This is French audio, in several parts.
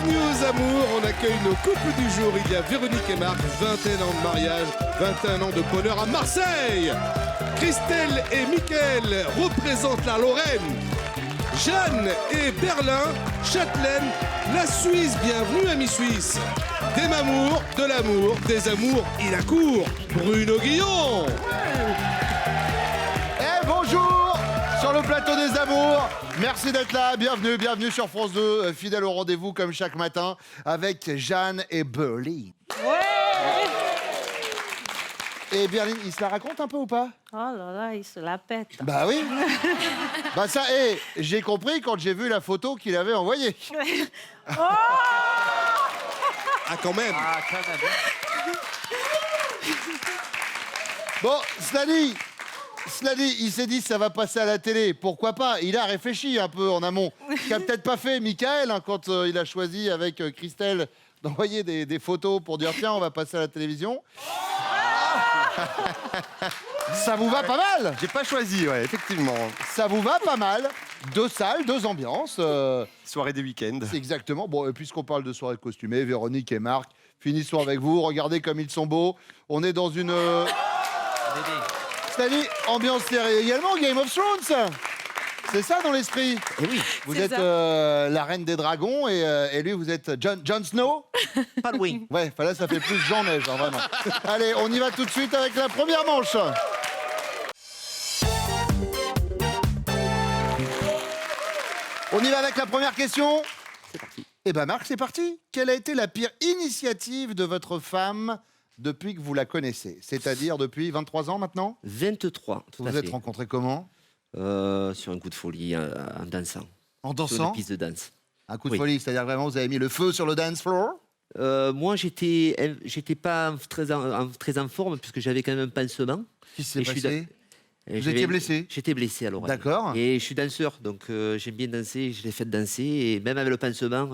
Bienvenue aux amours, on accueille nos couples du jour. Il y a Véronique et Marc, 21 ans de mariage, 21 ans de bonheur à Marseille. Christelle et Mickaël représentent la Lorraine. Jeanne et Berlin, Châtelaine, la Suisse. Bienvenue amis suisses. Des mamours, de l'amour, des amours, il accourt. Bruno Guillon. Eh bonjour sur le plateau des amours. Merci d'être là, bienvenue sur France 2, fidèle au rendez-vous comme chaque matin avec Jeanne et Berlin. Ouais. Et Berlin, il se la raconte un peu ou pas? Oh là là, il se la pète. Bah oui. Bah ça, j'ai compris quand j'ai vu la photo qu'il avait envoyée. Oh Ah quand même. Bon, cela dit, il s'est dit ça va passer à la télé. Pourquoi pas? Il a réfléchi un peu en amont. Ce qu'a peut-être pas fait Mickaël quand il a choisi avec Christelle d'envoyer des photos pour dire tiens, on va passer à la télévision. Ça vous va pas mal? J'ai pas choisi, ouais, effectivement. Ça vous va pas mal. 2 salles, 2 ambiances. Soirée des week-ends. Exactement. Bon, et puisqu'on parle de soirée costumée, Véronique et Marc, finissons avec vous. Regardez comme ils sont beaux. On est dans une... C'est-à-dire, ambiance série également, Game of Thrones. C'est ça dans l'esprit? Eh oui. Vous êtes la reine des dragons et lui, vous êtes Jon Snow? Pas loin. Ouais, là, ça fait plus Jean Neige, hein, vraiment. Allez, on y va tout de suite avec la première manche. On y va avec la première question. C'est parti. Eh ben Marc, c'est parti. Quelle a été la pire initiative de votre femme depuis que vous la connaissez? C'est-à-dire depuis 23 ans maintenant? 23, tout Vous à vous êtes fait. rencontrés comment? Sur un coup de folie, en dansant. En Sur dansant? une piste de danse. Un coup de Oui. folie, c'est-à-dire vraiment vous avez mis le feu sur le dance floor? Moi, j'étais pas très en forme, puisque j'avais quand même un pansement. Qu'est-ce qui s'est Et je suis passé? Et Vous étiez blessé? J'étais blessé à l'oreille. D'accord. Et je suis danseur, donc j'aime bien danser, je l'ai fait danser, et même avec le pansement,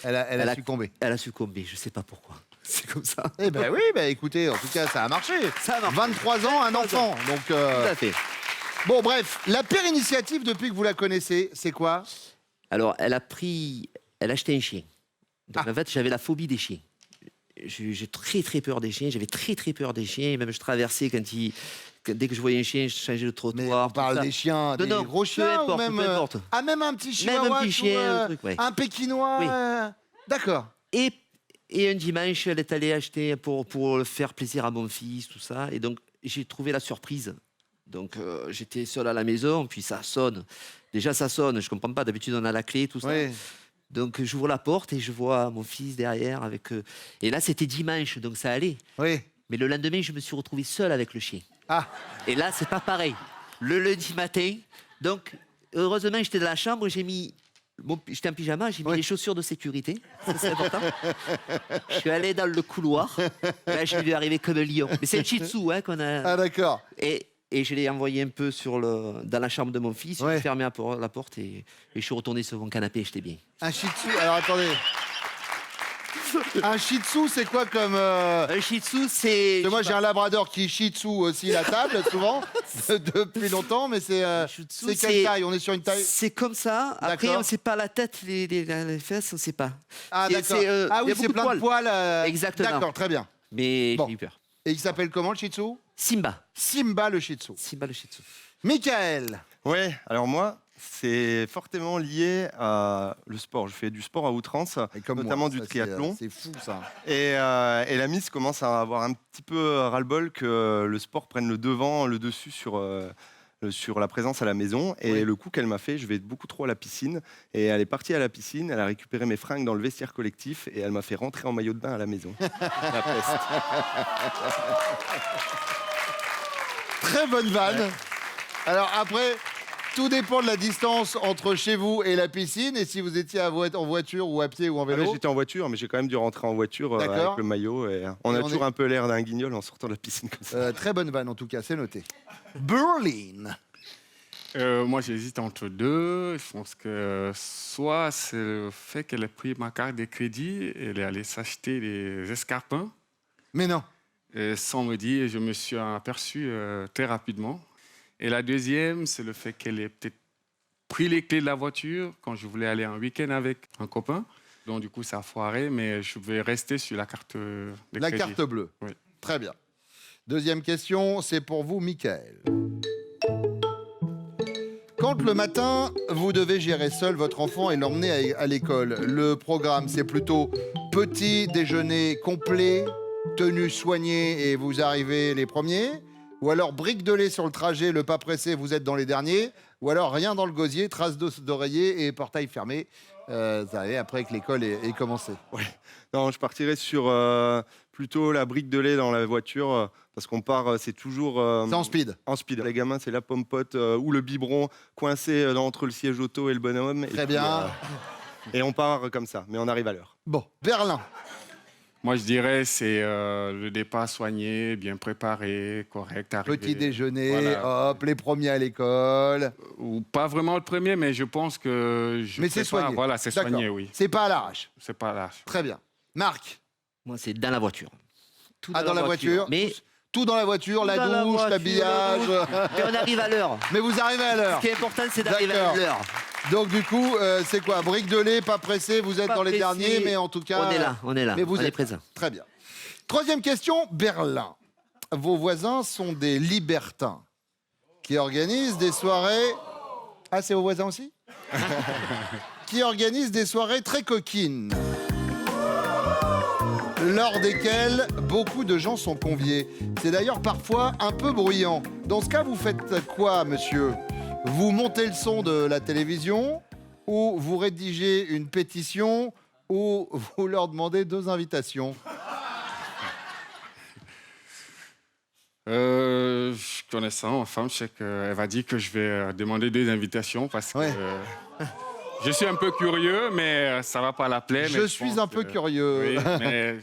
Elle a succombé. elle a succombé, je sais pas pourquoi. C'est comme ça. Eh ben oui, bah écoutez, en tout cas, ça a marché. Ça a marché. 23 ans, un enfant. Donc, Tout à fait. bon, bref, la pire initiative depuis que vous la connaissez, c'est quoi? Alors, elle a acheté un chien. Donc, en fait, j'avais la phobie des chiens. J'ai très peur des chiens. J'avais très peur des chiens. Et même, je traversais dès que je voyais un chien, je changeais de Mais trottoir. on parle tout ça. des chiens, des Non, gros peu chiens importe, ou même, peu importe. même un petit Même un chihuahua petit chien, ou, un truc, ouais. un pékinois. Oui. D'accord. Et un dimanche, elle est allée acheter pour faire plaisir à mon fils, tout ça. Et donc, j'ai trouvé la surprise. Donc, j'étais seul à la maison, puis ça sonne. Déjà, ça sonne, je comprends pas. D'habitude, on a la clé, tout ça. Oui. Donc, j'ouvre la porte et je vois mon fils derrière avec... Et là, c'était dimanche, donc ça allait. Oui. Mais le lendemain, je me suis retrouvé seul avec le chien. Ah, Et là, c'est pas pareil. Le lundi matin, donc, heureusement, j'étais dans la chambre, j'étais en pyjama, j'ai mis Oui. les chaussures de sécurité, ça c'est important. Je suis allé dans le couloir, là je lui ai arrivé comme un lion. Mais c'est un shih tzu hein, qu'on a. ah d'accord. Et je l'ai envoyé un peu dans la chambre de mon fils, Ouais. j'ai fermé la porte et je suis retourné sur mon canapé et j'étais bien. Un shih tzu, alors attendez. Un shih tzu, c'est quoi comme... Un shih tzu, c'est... Moi, j'ai un labrador qui shih tzu aussi la table, souvent, depuis longtemps, mais c'est shih tzu, c'est quelle taille? On est sur une taille... C'est comme ça. Après, D'accord. on ne sait pas la tête, les fesses, on ne sait pas. Ah, d'accord. il Ah y oui, a c'est beaucoup plein de poils. Exactement. D'accord, très bien. Mais Bon. j'ai eu peur. Et il s'appelle comment, le shih tzu? Simba. Simba, le shih tzu. Simba le shih tzu. Mickaël. Ouais, alors moi, c'est fortement lié à le sport. Je fais du sport à outrance, Et comme notamment moi, du ça, triathlon. C'est fou, ça. Et la Miss commence à avoir un petit peu ras-le-bol que le sport prenne le dessus sur la présence à la maison. Et Oui. le coup qu'elle m'a fait, je vais beaucoup trop à la piscine. Et elle est partie à la piscine, elle a récupéré mes fringues dans le vestiaire collectif et elle m'a fait rentrer en maillot de bain à la maison. La peste. Très bonne vanne. Alors après, tout dépend de la distance entre chez vous et la piscine. Et si vous étiez en voiture ou à pied ou en Ah, vélo. J'étais en voiture, mais j'ai quand même dû rentrer en voiture D'accord. avec le maillot. Et on Et a on toujours est- un peu l'air d'un guignol en sortant de la piscine comme ça. Très bonne vanne en tout cas, c'est noté. Berlin. Moi, j'hésite entre deux. Je pense que soit c'est le fait qu'elle ait pris ma carte de crédit et elle est allée s'acheter des escarpins. Mais non. Et sans me dire, je me suis aperçu très rapidement. Et la deuxième, c'est le fait qu'elle ait peut-être pris les clés de la voiture quand je voulais aller en week-end avec un copain. Donc, du coup, ça a foiré, mais je vais rester sur la carte de La crédit. carte bleue. Oui. Très bien. Deuxième question, c'est pour vous, Michael. Quand le matin, vous devez gérer seul votre enfant et l'emmener à l'école, le programme, c'est plutôt petit déjeuner complet, tenue soignée et vous arrivez les premiers, ou alors brique de lait sur le trajet, le pas pressé, vous êtes dans les derniers, ou alors rien dans le gosier, trace d'oreiller et portail fermé. Vous savez, après que l'école est commencée. Non, je partirais sur plutôt la brique de lait dans la voiture, parce qu'on part, c'est toujours C'est en speed. en speed. Les gamins, c'est la pomme-pote ou le biberon coincé entre le siège auto et le bonhomme. Très bien. Et on part comme ça, mais on arrive à l'heure. Bon, Berlin. Moi, je dirais c'est le départ soigné, bien préparé, correct, arrivé. Petit déjeuner, Voilà. hop, les premiers à l'école. Ou pas vraiment le premier, mais je pense que je Mais c'est prépare- soigné. Voilà, c'est D'accord. soigné, oui. C'est pas à l'arrache. C'est pas là. Très bien. Marc. Moi, c'est dans la voiture. Tout Ah, dans la voiture. Mais, Tout dans la voiture, la dans la douche, voiture, l'habillage. mais on arrive à l'heure. Mais vous arrivez à l'heure. Ce qui est important, c'est d'arriver D'accord. à l'heure. Donc du coup, c'est quoi? Brique de lait, pas pressé, vous êtes Pas dans les pressé. derniers, mais en tout cas... On est là, on est là. Mais vous on est êtes présent. Très bien. Troisième question, Berlin. Vos voisins sont des libertins qui organisent des soirées... Ah, c'est vos voisins aussi? Qui organisent des soirées très coquines, lors desquelles beaucoup de gens sont conviés. C'est d'ailleurs parfois un peu bruyant. Dans ce cas, vous faites quoi, monsieur? Vous montez le son de la télévision, ou vous rédigez une pétition, ou vous leur demandez 2 invitations? Je connaissant ma femme, je sais qu'elle va dire que je vais demander des invitations parce que Ouais. je suis un peu curieux, mais ça va pas la plaire. Je suis un peu curieux. Oui, mais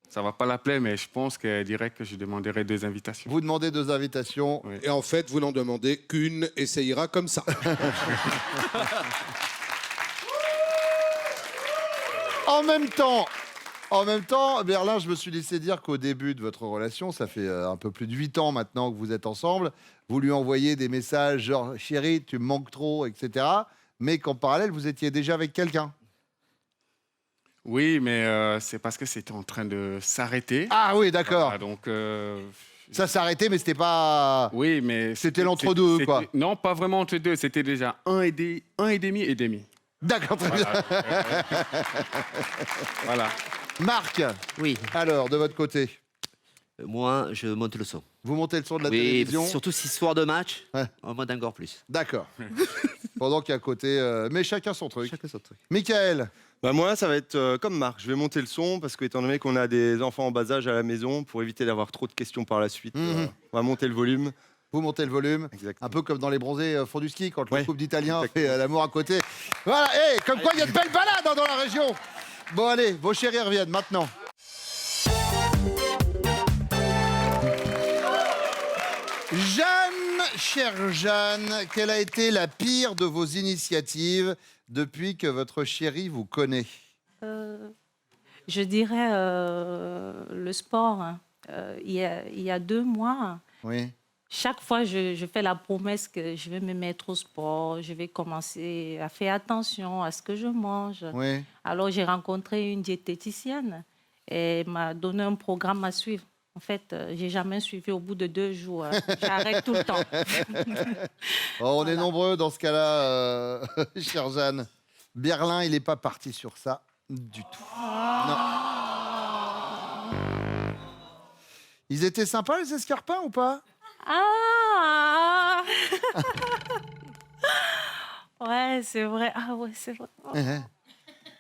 ça va pas la plaire, mais je pense qu'elle dirait que je demanderai des invitations. Vous demandez 2 invitations. Oui. Et en fait, vous n'en demandez qu'une et ça ira comme ça. En même temps, Berlin, je me suis laissé dire qu'au début de votre relation, ça fait un peu plus de 8 ans maintenant que vous êtes ensemble, vous lui envoyez des messages genre « chérie, tu me manques trop », etc. Mais qu'en parallèle, vous étiez déjà avec quelqu'un. Oui, mais c'est parce que c'était en train de s'arrêter. Ah oui, d'accord. Voilà, donc, Ça s'est arrêté, mais c'était pas... oui, mais C'était l'entre-deux, c'était- quoi. Non, pas vraiment entre deux. C'était déjà un et demi et demi. D'accord, très bien. Voilà. Voilà. Marc, Oui, alors, de votre côté, moi, je monte le son. vous montez le son de la Oui, télévision. surtout si soir de match, Ouais. on monte encore plus. D'accord. Pendant qu'à côté... Mais chacun son truc. Chacun son truc. Michael, Bah moi, ça va être comme Marc. Je vais monter le son parce qu'étant donné qu'on a des enfants en bas âge à la maison, pour éviter d'avoir trop de questions par la suite, on va monter le volume. vous montez le volume. Exactement. Un peu comme dans les bronzés font du ski, quand le Ouais. couple d'Italiens fait l'amour à côté. Voilà, hey, comme quoi il y a de belles balades hein, dans la région. Bon, allez, vos chéris reviennent maintenant. Jeanne, chère Jeanne, quelle a été la pire de vos initiatives depuis que votre chéri vous connaît? Je dirais le sport. Hein. Il y a 2 mois, Oui. chaque fois, je fais la promesse que je vais me mettre au sport, je vais commencer à faire attention à ce que je mange. Oui. Alors, j'ai rencontré une diététicienne et elle m'a donné un programme à suivre. En fait, j'ai jamais suivi au bout de 2 jours. J'arrête tout le temps. Oh, on est Voilà. nombreux dans ce cas-là, chère Jeanne. Berlin, il n'est pas parti sur ça du tout. Non. Ils étaient sympas, les escarpins, ou pas? Ah ouais, c'est vrai. Ah ouais, c'est vrai.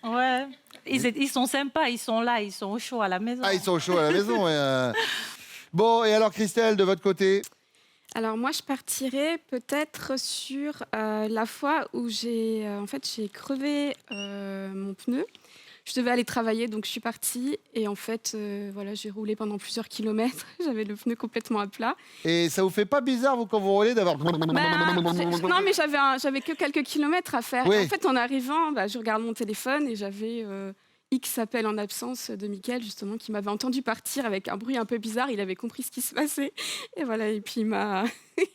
Ouais. Ils sont sympas, ils sont là, ils sont au chaud à la maison. Ah, ils sont chauds à la maison. Ouais. Bon, et alors, Christelle, de votre côté? Alors moi, je partirais peut-être sur la fois où j'ai crevé mon pneu. Je devais aller travailler, donc je suis partie et en fait, voilà, j'ai roulé pendant plusieurs kilomètres. J'avais le pneu complètement à plat. Et ça vous fait pas bizarre, vous, quand vous roulez, d'avoir... Non, mais j'avais que quelques kilomètres à faire. Oui. Et en fait, en arrivant, je regarde mon téléphone et j'avais X appels en absence de Mickaël, justement, qui m'avait entendu partir avec un bruit un peu bizarre. Il avait compris ce qui se passait. Et voilà, et puis il m'a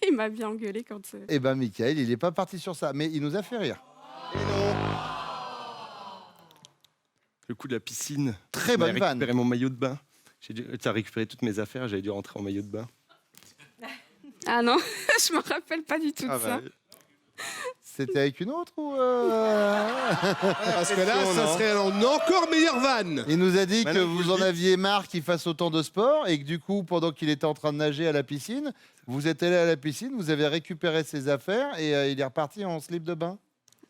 il m'a bien engueulé quand... Eh ben, Mickaël, il n'est pas parti sur ça, mais il nous a fait rire. Et non. coup de la piscine. Très On a bonne vanne. récupéré mon maillot de bain. Tu as récupéré toutes mes affaires, j'avais dû rentrer en maillot de bain. Ah non, je me rappelle pas du tout de Ah ça. bah, C'était avec une autre ou Parce que là, ça serait une encore meilleure vanne. Il nous a dit Bah que non, vous vous en le dites. aviez marre qu'il fasse autant de sport et que du coup, pendant qu'il était en train de nager à la piscine, vous êtes allé à la piscine, vous avez récupéré ses affaires et il est reparti en slip de bain.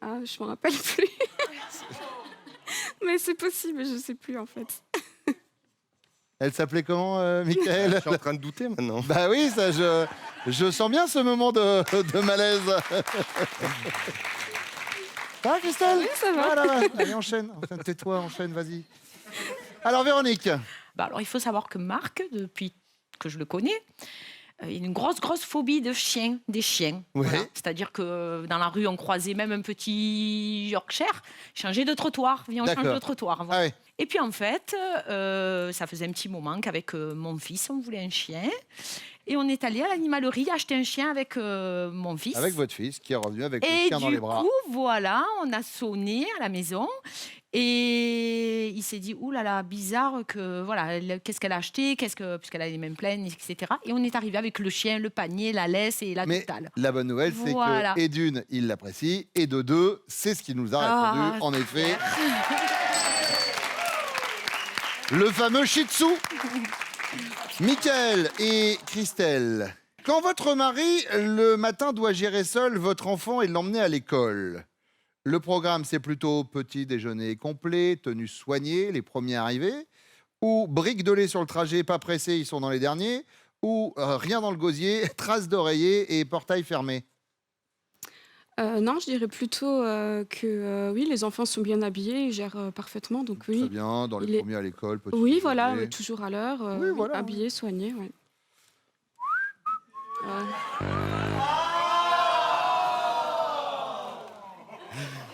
Ah, je me rappelle plus. Mais c'est possible, je sais plus en fait. Elle s'appelait comment, Michael je suis en train de douter maintenant. Bah oui, ça, je sens bien ce moment de malaise. Ça va, Christelle? Oui, ça va. Voilà, allez, enchaîne. Enfin, tais-toi, enchaîne, vas-y. Alors, Véronique, Bah alors, il faut savoir que Marc, depuis que je le connais, il a une grosse phobie des chiens. Ouais. Voilà. C'est-à-dire que dans la rue, on croisait même un petit Yorkshire, changer de trottoir, viens, on change D'accord. de trottoir. ah Voilà. ouais. Et puis en fait, ça faisait un petit moment qu'avec mon fils, on voulait un chien. Et on est allé à l'animalerie acheter un chien avec mon fils. Avec votre fils qui est revenu avec le Et chien dans les du bras. coup, voilà, on a sonné à la maison et il s'est dit ouh là là, bizarre que voilà, qu'est-ce qu'elle a acheté, puisqu'elle a les mêmes plaines, etc. Et on est arrivé avec le chien, le panier, la laisse et la Mais totale. la bonne nouvelle, c'est Voilà. que, et d'une, il l'apprécie, et de deux, c'est ce qu'il nous a répondu, Ah, en effet. Le fameux Shih Tzu. Michael et Christelle, quand votre mari, le matin, doit gérer seul votre enfant et l'emmener à l'école, le programme, c'est plutôt petit déjeuner complet, tenue soignée, les premiers arrivés, ou briques de lait sur le trajet, pas pressés, ils sont dans les derniers, ou rien dans le gosier, traces d'oreiller et portail fermé. Non, je dirais plutôt que oui, les enfants sont bien habillés, ils gèrent parfaitement. Donc Très oui, bien, dans les il est- premiers à l'école. petit oui, voilà, déjeuner. toujours à l'heure, Oui, voilà. habillés, soignés. Ouais.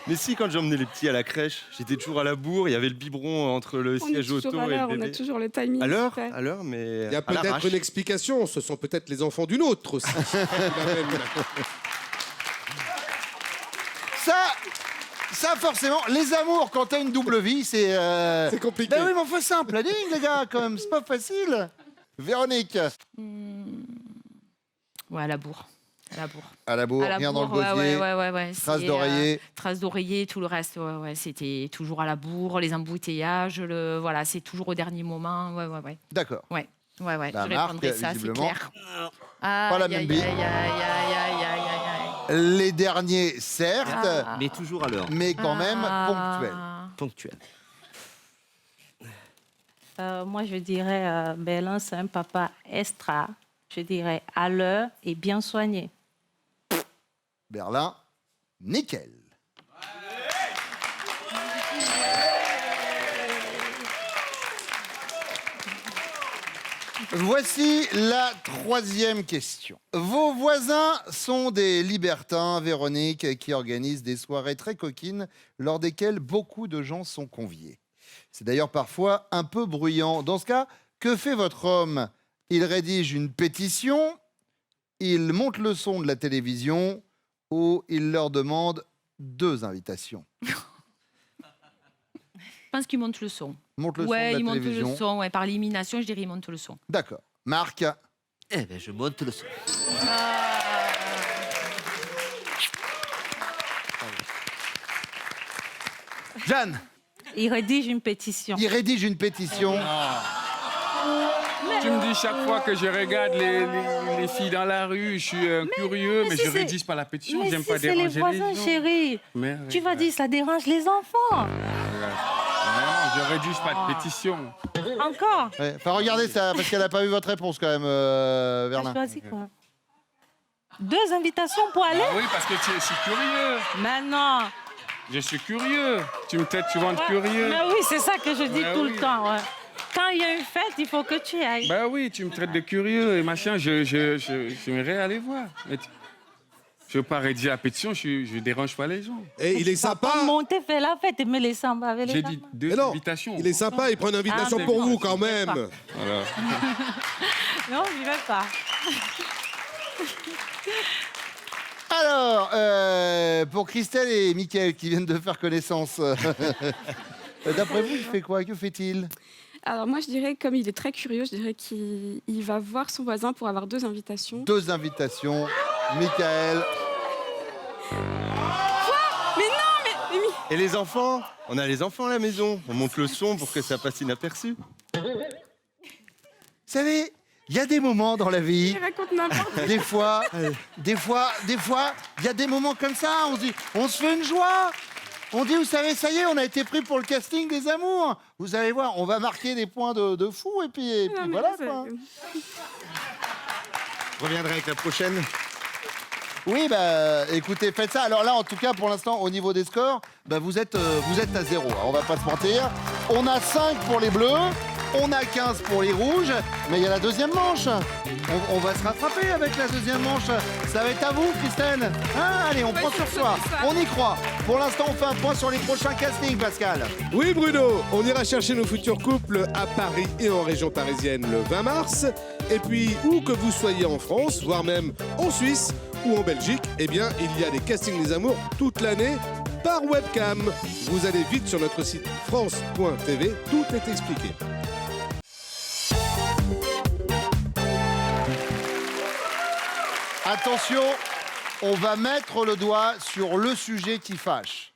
Mais si, quand j'emmenais les petits à la crèche, j'étais toujours à la bourre, il y avait le biberon entre le On est siège auto toujours à et le l'heure, on a bébé. toujours le timing. À l'heure, parfait. mais Il y a à peut-être l'arrache. une explication. Ce sont peut-être les enfants d'une autre aussi. La même. Ça, forcément, les amours, quand t'as une double vie, c'est... C'est compliqué. Ben oui, mais enfin, c'est un planning, les gars, quand même, c'est pas facile. Véronique, Ouais, à la bourre. À la bourre. à la bourre, À la rien dans bourre, le gosier, ouais. traces C'est, d'oreiller. traces d'oreiller, tout le reste, ouais, c'était toujours à la bourre, les embouteillages, voilà, c'est toujours au dernier moment, ouais. D'accord. Ouais, La je marque, répondrai ça, c'est visiblement. clair. Pas la même bille. Les derniers, certes, Ah. Mais toujours à l'heure, mais quand même ponctuels. ponctuel. Moi, je dirais, Berlin, c'est un papa extra. Je dirais à l'heure et bien soigné. Berlin, nickel. Voici la troisième question. Vos voisins sont des libertins, Véronique, qui organisent des soirées très coquines lors desquelles beaucoup de gens sont conviés. C'est d'ailleurs parfois un peu bruyant. Dans ce cas, que fait votre homme? Il rédige une pétition, il monte le son de la télévision ou il leur demande 2 invitations. Je pense qu'il monte le son. Monte le son Ouais, de il la monte télévision. le son, ouais, par élimination, je dirais il monte le son. D'accord. Marc, Eh bien, je monte le son. Jeanne, Il rédige une pétition. il rédige une pétition. Tu me dis chaque fois que je regarde les filles dans la rue, je suis curieux, mais si je c'est- rédige pas la pétition, Mais j'aime si pas c'est les déranger voisins, gens. chérie. Mais Tu vas dire, ça dérange les enfants. non, je rédige pas de pétition. Encore. Ouais. Enfin, regardez ça, parce qu'elle n'a pas eu votre réponse quand même, Tu as Verlin. choisi quoi? 2 invitations pour aller? Ah oui, parce que je suis curieux. Maintenant. Je suis curieux. Tu me traites souvent de curieux. Mais oui, c'est ça que je dis Ouais, tout oui. le temps. Ouais. Quand il y a une fête, il faut que tu y ailles. Bah oui, tu me traites de curieux et machin, j'aimerais aller voir. Mais je veux pas rédiger la pétition, je dérange pas les gens. Et il est Pas sympa. monter, faire la fête et me les samba avec les J'ai dit gamins. 2 Mais non, invitations. il est sympa, il prend une invitation Ah, pour d'accord, vous je quand ne vais même. pas. Voilà. Non, je vais pas. Alors, pour Christelle et Mickaël qui viennent de faire connaissance, D'après vous, il fait quoi? Que fait-il? Alors moi, je dirais, comme il est très curieux, je dirais qu'il va voir son voisin pour avoir 2 invitations. 2 invitations. Michael. Et les enfants? On a les enfants à la maison. On monte le son pour que ça passe inaperçu. Vous savez, il y a des moments dans la vie, Il raconte n'importe quoi. des fois, il y a des moments comme ça, on se dit, on se fait une joie. On dit, vous savez, ça y est, on a été pris pour le casting des amours. Vous allez voir, on va marquer des points de fou et puis Non, mais voilà c'est- quoi. Je reviendrai avec la prochaine. Oui, bah écoutez, faites ça. Alors là, en tout cas, pour l'instant, au niveau des scores, bah, vous êtes à 0. Alors, on va pas se mentir. On a 5 pour les bleus, on a 15 pour les rouges, mais il y a la deuxième manche. On va se rattraper avec la deuxième manche. Ça va être à vous, Christelle. Hein, allez, on Ouais, prend je sur suis soi. sûre de ça. On y croit. Pour l'instant, on fait un point sur les prochains castings, Pascal. Oui, Bruno, on ira chercher nos futurs couples à Paris et en région parisienne le 20 mars. Et puis, où que vous soyez en France, voire même en Suisse ou en Belgique, eh bien, il y a des castings des amours toute l'année par webcam. Vous allez vite sur notre site france.tv, tout est expliqué. Attention, on va mettre le doigt sur le sujet qui fâche.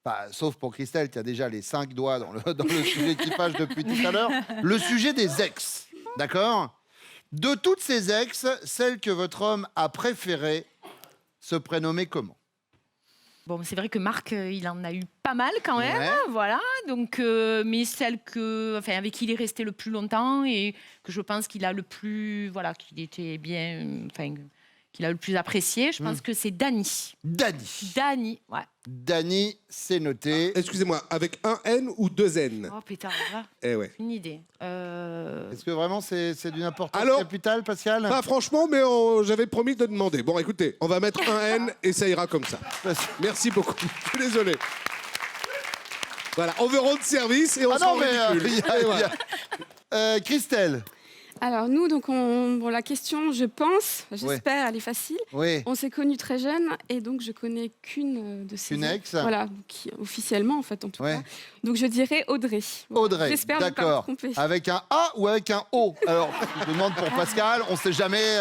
Enfin, sauf pour Christelle qui a déjà les 5 doigts dans le sujet qui fâche depuis tout à l'heure. Le sujet des ex, d'accord? De toutes ces ex, celle que votre homme a préférée se prénommait comment? Bon, c'est vrai que Marc, il en a eu pas mal quand même, Ouais. voilà. Donc, mais celle avec qui il est resté le plus longtemps et que je pense qu'il a le plus, voilà, qu'il était bien, qu'il a le plus apprécié, je pense que c'est Dany. Dany. Dany, ouais. Dany, c'est noté. Excusez-moi, avec un N ou 2 N? Oh putain, là, Eh ouais. une idée. Est-ce que vraiment c'est d'une importance Alors- capitale, Pascal? Pas franchement, mais j'avais promis de demander. Bon, écoutez, on va mettre un N et ça ira comme ça. Merci beaucoup. Je suis désolé. Voilà, on veut rendre service et on Ah se non, rend mais ridicule. Et voilà. Christelle. Alors nous, donc, bon, la question, je pense, j'espère, elle est facile. Oui. On s'est connus très jeunes et donc je connais qu'une de ces Une ex. Voilà, qui, officiellement en fait en tout Ouais. cas. Donc je dirais Audrey. Voilà. Audrey, J'espère ne pas me d'accord. tromper. Avec un A ou avec un O? Alors, je demande pour Pascal, on sait jamais.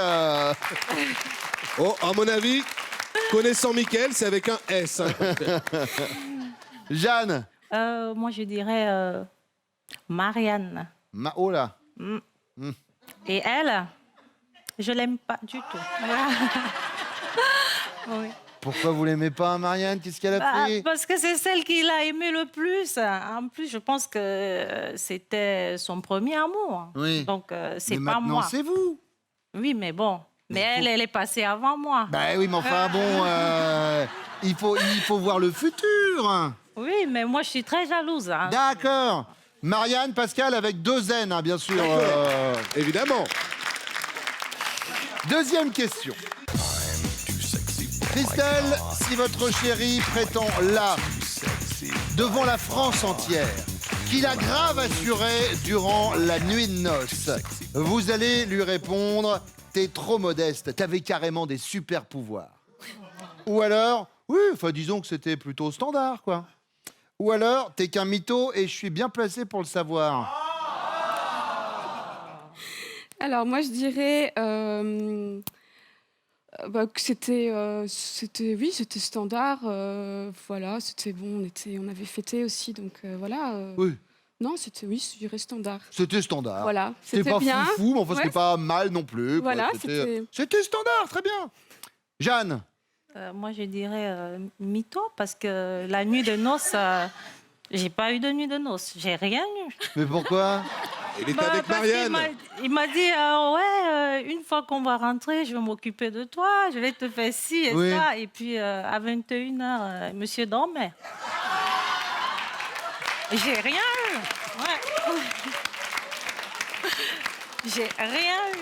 Oh, à mon avis, connaissant Mickaël, c'est avec un S. Hein. Jeanne. Moi, je dirais Marianne. Oh là. Et elle, je l'aime pas du tout. Voilà. Oui. Pourquoi vous l'aimez pas, Marianne? Qu'est-ce qu'elle a Bah, pris? parce que c'est celle qu'il a aimé le plus. En plus, je pense que c'était son premier amour. Oui. Donc, c'est Mais pas maintenant, moi. c'est vous. Oui, mais bon. Mais elle est passée avant moi. Bah oui, mais enfin bon, il faut voir le futur. Oui, mais moi, je suis très jalouse. Hein. D'accord. Marianne, Pascal avec 2 N, hein, bien sûr. Évidemment. Deuxième question. Christelle, si votre chéri prétend là, devant la France entière, qu'il a grave assuré durant la nuit de noces, vous allez lui répondre « T'es trop modeste, t'avais carrément des super pouvoirs. » Ou alors « Oui, enfin disons que c'était plutôt standard, quoi. » Ou alors « T'es qu'un mytho et je suis bien placé pour le savoir. » Alors moi je dirais que c'était standard. Voilà, c'était bon. On avait fêté aussi, donc voilà. Oui, Non, je dirais standard. c'était standard. Voilà, C'était pas bien. foufou, mais enfin, c'était Ouais. pas mal non plus. quoi. Voilà, C'était standard, très bien. Jeanne. Moi, je dirais mytho, parce que la nuit de noces, j'ai pas eu de nuit de noces. J'ai rien eu. Mais pourquoi? Il était Bah, avec parce qu'il Marianne. il m'a dit, une fois qu'on va rentrer, je vais m'occuper de toi, je vais te faire ci et Oui. ça. Et puis, à 21h, monsieur dormait. J'ai rien eu. Ouais. J'ai rien eu.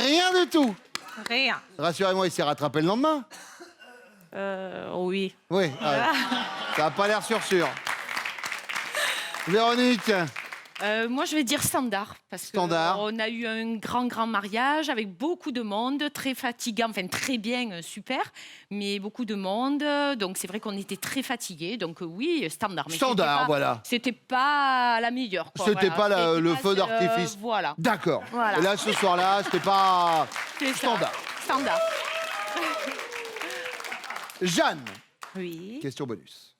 Rien du tout. Rien. Rassurez-moi, il s'est rattrapé le lendemain. Oui. Oui, ça n'a pas l'air sûr. Véronique, Moi, je vais dire standard. Parce Standard. qu'on a eu un grand mariage avec beaucoup de monde, très fatigant, enfin très bien, super, mais beaucoup de monde. Donc, c'est vrai qu'on était très fatigués. Donc, oui, standard. Mais Standard, voilà. C'était pas la meilleure. quoi, C'était voilà. pas C'était le pas feu d'artifice. Voilà. D'accord. Voilà. Et là, ce soir-là, c'était pas C'est ça. standard. Standard. Jeanne, Oui. question bonus.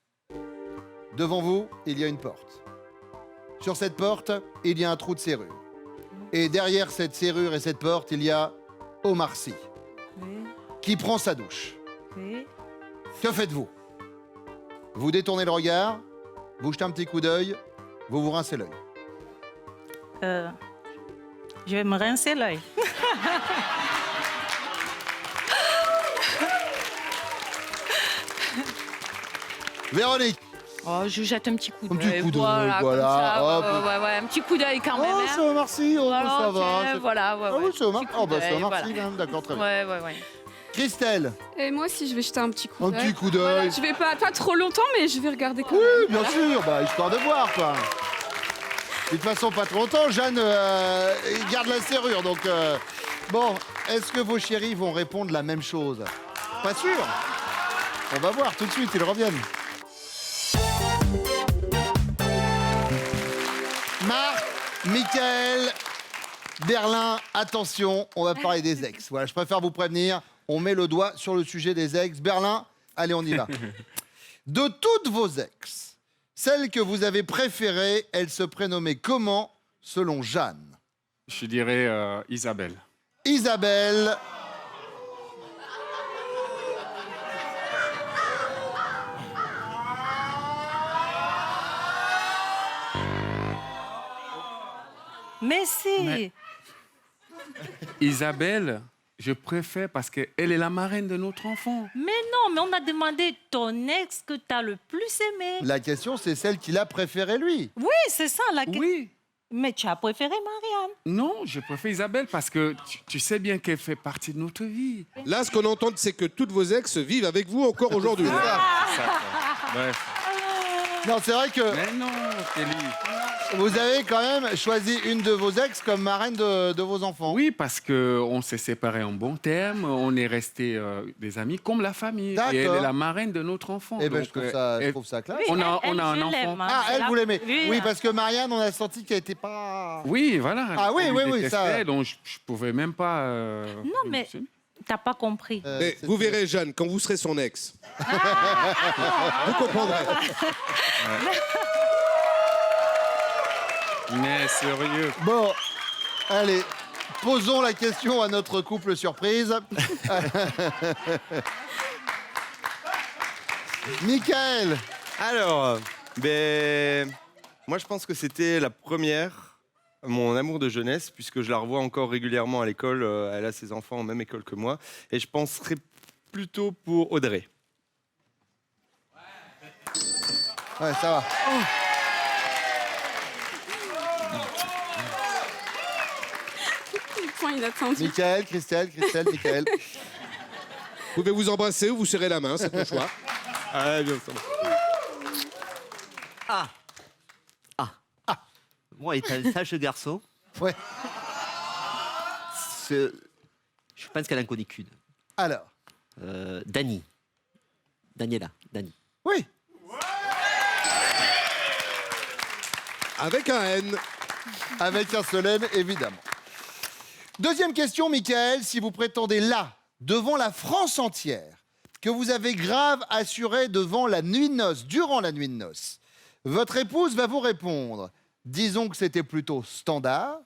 Devant vous, il y a une porte. Sur cette porte, il y a un trou de serrure. Et derrière cette serrure et cette porte, il y a Omar Sy, Oui. qui prend sa douche. Oui. Que faites-vous? Vous détournez le regard, vous jetez un petit coup d'œil, vous vous rincez l'œil. Je vais me rincer l'œil. Véronique. Oh, je jette un petit coup Un d'œil. petit coup d'œil, voilà. voilà, Comme ça, hop. ouais, un petit coup d'œil quand même. Oh, hein. c'est Omar Sy, oh, Voilà, ça va. tiens, c'est- voilà, ouais, Ah oui, ouais. c'est Omar. Petit coup Oh, bah, c'est d'œil, Omar voilà. Sy, quand même. D'accord, très bien. Ouais. Christelle, Et moi aussi, je vais jeter un petit coup un d'œil. petit coup d'œil. Voilà, je vais pas trop longtemps, mais je vais regarder quand Oui, même. bien sûr, bah, histoire de voir, quoi. De toute façon, pas trop longtemps. Jeanne garde la serrure, donc... Bon, est-ce que vos chéris vont répondre la même chose? Pas sûr. On va voir tout de suite, ils reviennent. Marc, Michael, Berlin, attention, on va parler des ex. Voilà, je préfère vous prévenir, on met le doigt sur le sujet des ex. Berlin, allez, on y va. De toutes vos ex, celle que vous avez préférée, elle se prénommait comment, selon Jeanne? Je dirais Isabelle. Isabelle. Mais si. Isabelle, je préfère parce qu'elle est la marraine de notre enfant. Mais non, mais on a demandé ton ex que tu as le plus aimé. La question, c'est celle qu'il a préférée, lui. Oui, c'est ça la question. Oui. Mais tu as préféré Marianne. Non, je préfère Isabelle parce que tu sais bien qu'elle fait partie de notre vie. Là, ce qu'on entend, c'est que toutes vos ex vivent avec vous encore aujourd'hui. Bref. Non, c'est vrai que Mais non, Kelly. vous avez quand même choisi une de vos ex comme marraine de vos enfants. Oui, parce qu'on s'est séparés en bons termes, on est restés des amis comme la famille. D'accord. Et elle est la marraine de notre enfant. Eh ben, Donc, je trouve ça classe. on a un je enfant. l'aime, hein. Ah, elle, vous l'aimez. Oui, Oui, hein. parce que Marianne, on a senti qu'elle était pas... Oui, voilà. Ah oui, Elle oui, me oui, ça- détestait, donc je pouvais même pas... Non, mais t'as pas compris. Mais c'est- vous verrez, Jeanne, quand vous serez son ex. Vous comprendrez. Mais sérieux. Bon, allez, posons la question à notre couple surprise. Michael, Alors, moi je pense que c'était la première, mon amour de jeunesse, puisque je la revois encore régulièrement à l'école. Elle a ses enfants en même école que moi. Et je penserais plutôt pour Audrey. ouais, ça va. Point inattendu. Michael, Christelle, Michael. Vous pouvez vous embrasser ou vous serrez la main, c'est ton choix. Ah, bien sûr. Moi, étant un sage garçon, Ouais. je pense qu'elle en connaît qu'une. Alors, Dani. Daniela. Dani. oui, Avec un N. avec un seul N, évidemment. Deuxième question, Michael. Si vous prétendez là, devant la France entière, que vous avez grave assuré devant la nuit de noces, durant la nuit de noces, votre épouse va vous répondre, disons que c'était plutôt standard,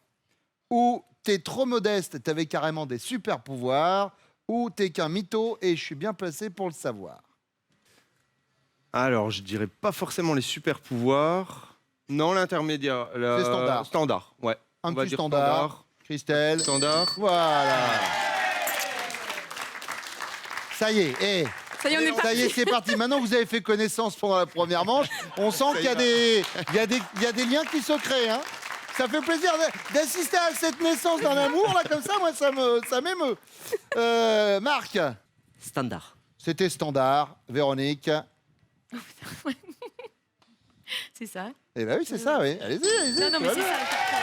ou t'es trop modeste, t'avais carrément des super pouvoirs, ou t'es qu'un mytho et je suis bien placé pour le savoir. Alors, je dirais pas forcément les super pouvoirs. Non, l'intermédiaire. C'est standard. Standard, ouais. Un On va petit dire standard. Christelle. Standard. Voilà. Ça y est, Ça y est, on est ça y est, c'est parti. Maintenant que vous avez fait connaissance pendant la première manche, on sent qu'il y a des liens qui se créent. Hein. Ça fait plaisir d'assister à cette naissance d'un amour, là, comme ça, moi, ça m'émeut. Marc, Standard. c'était standard. Véronique, C'est ça. Eh ben oui, c'est ça, oui. Allez-y, allez-y. Non, non, mais tout c'est va bien. ça.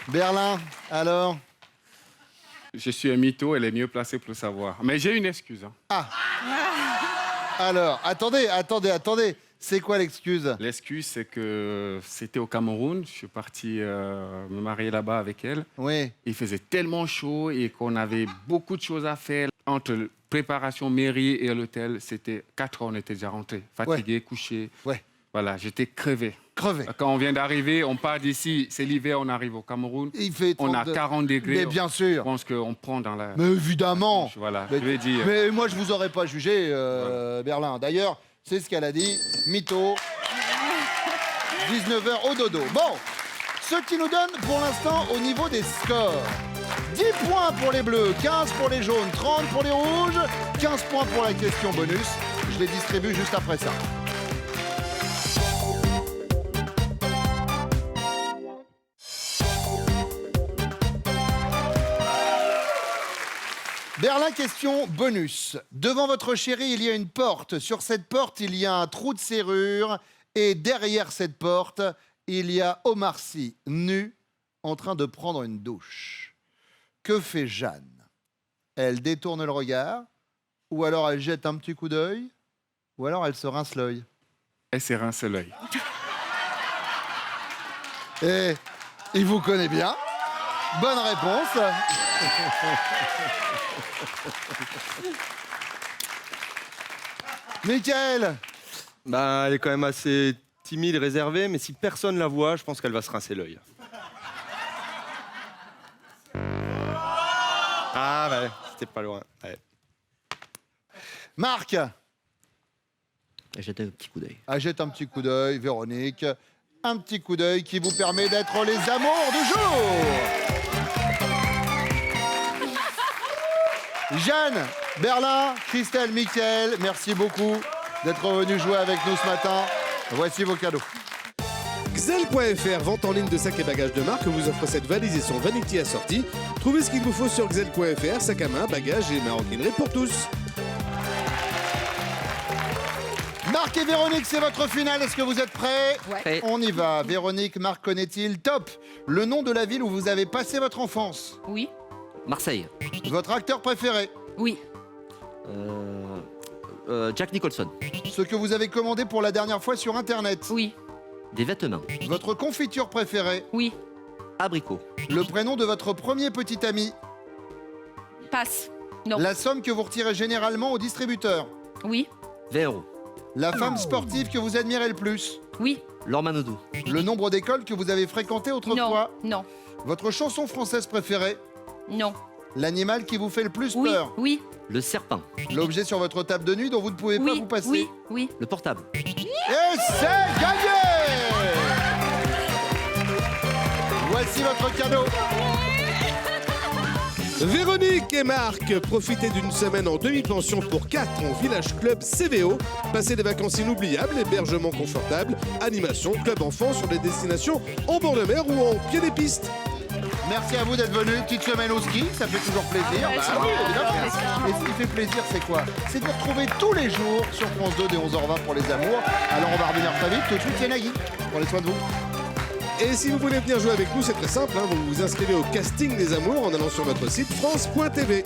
Berlin, alors? Je suis un mytho, elle est mieux placée pour le savoir. Mais j'ai une excuse. Hein. Alors, attendez. C'est quoi l'excuse? L'excuse, c'est que c'était au Cameroun. Je suis parti me marier là-bas avec elle. Oui. Il faisait tellement chaud et qu'on avait beaucoup de choses à faire. Entre préparation mairie et l'hôtel, c'était 4 heures, on était déjà rentrés. Fatigués, couchés. Ouais. Voilà, j'étais crevé. Crevé. Quand on vient d'arriver, on part d'ici, c'est l'hiver, on arrive au Cameroun. Il fait On a 32. 40 degrés. Mais bien sûr. Je pense qu'on prend dans la... Mais évidemment. Voilà, Mais, je vais dire. mais moi, je vous aurais pas jugé, Berlin. D'ailleurs, c'est ce qu'elle a dit. Mytho. 19h au dodo. Bon, ce qui nous donne pour l'instant au niveau des scores. 10 points pour les bleus, 15 pour les jaunes, 30 pour les rouges, 15 points pour la question bonus. Je les distribue juste après ça. Berlin, question bonus. Devant votre chérie, il y a une porte. Sur cette porte, il y a un trou de serrure. Et derrière cette porte, il y a Omar Sy, nu, en train de prendre une douche. Que fait Jeanne? Elle détourne le regard, ou alors elle jette un petit coup d'œil, ou alors elle se rince l'œil. Elle s'est rincée l'œil. Et il vous connaît bien. Bonne réponse. Michael, Bah, elle est quand même assez timide, réservée, mais si personne la voit, je pense qu'elle va se rincer l'œil. Ah, bah, c'était pas loin. Ouais. Marc, Jette un petit coup d'œil. jette un petit coup d'œil. Véronique, un petit coup d'œil qui vous permet d'être les amours du jour. Jeanne, Berlin, Christelle, Mickaël, merci beaucoup d'être venus jouer avec nous ce matin. Voici vos cadeaux. Xel.fr, vente en ligne de sacs et bagages de marque, vous offre cette valise et son vanity assorti. Trouvez ce qu'il vous faut sur Xel.fr, sac à main, bagages et maroquinerie pour tous. Marc et Véronique, c'est votre finale. Est-ce que vous êtes prêts? Prêt. On y va. Véronique, Marc connaît-il? Top. Le nom de la ville où vous avez passé votre enfance? Oui. Marseille. Votre acteur préféré? Oui. Jack Nicholson. Ce que vous avez commandé pour la dernière fois sur Internet? Oui. Des vêtements. Votre confiture préférée? Oui. Abricot. Le prénom de votre premier petit ami? Passe. Non. La somme que vous retirez généralement au distributeur? Oui. 20 €. La femme sportive que vous admirez le plus? Oui. Laure Manodou. Le nombre d'écoles que vous avez fréquentées autrefois? Non. Votre chanson française préférée? Non. L'animal qui vous fait le plus Oui. peur? Oui. Le serpent. L'objet sur votre table de nuit dont vous ne pouvez pas Oui. vous passer? Oui. Oui. Le portable. Et c'est gagné! Voici votre cadeau. Véronique et Marc, profitez d'une semaine en demi-pension pour 4 en Village Club CVO. Passez des vacances inoubliables, hébergement confortable, animation, club enfant sur des destinations en bord de mer ou en pied des pistes. Merci à vous d'être venus. Petite semaine au ski, ça fait toujours plaisir. Ah ouais, Bah c'est oui, bien, évidemment. Et ce qui fait plaisir, c'est quoi? C'est de vous retrouver tous les jours sur France 2 dès 11h20 pour les amours. Alors on va revenir très vite. Tout de suite, c'est Nagui. Prenez soin de vous. Et si vous voulez venir jouer avec nous, c'est très simple, hein, vous vous inscrivez au casting des amours en allant sur notre site France.tv.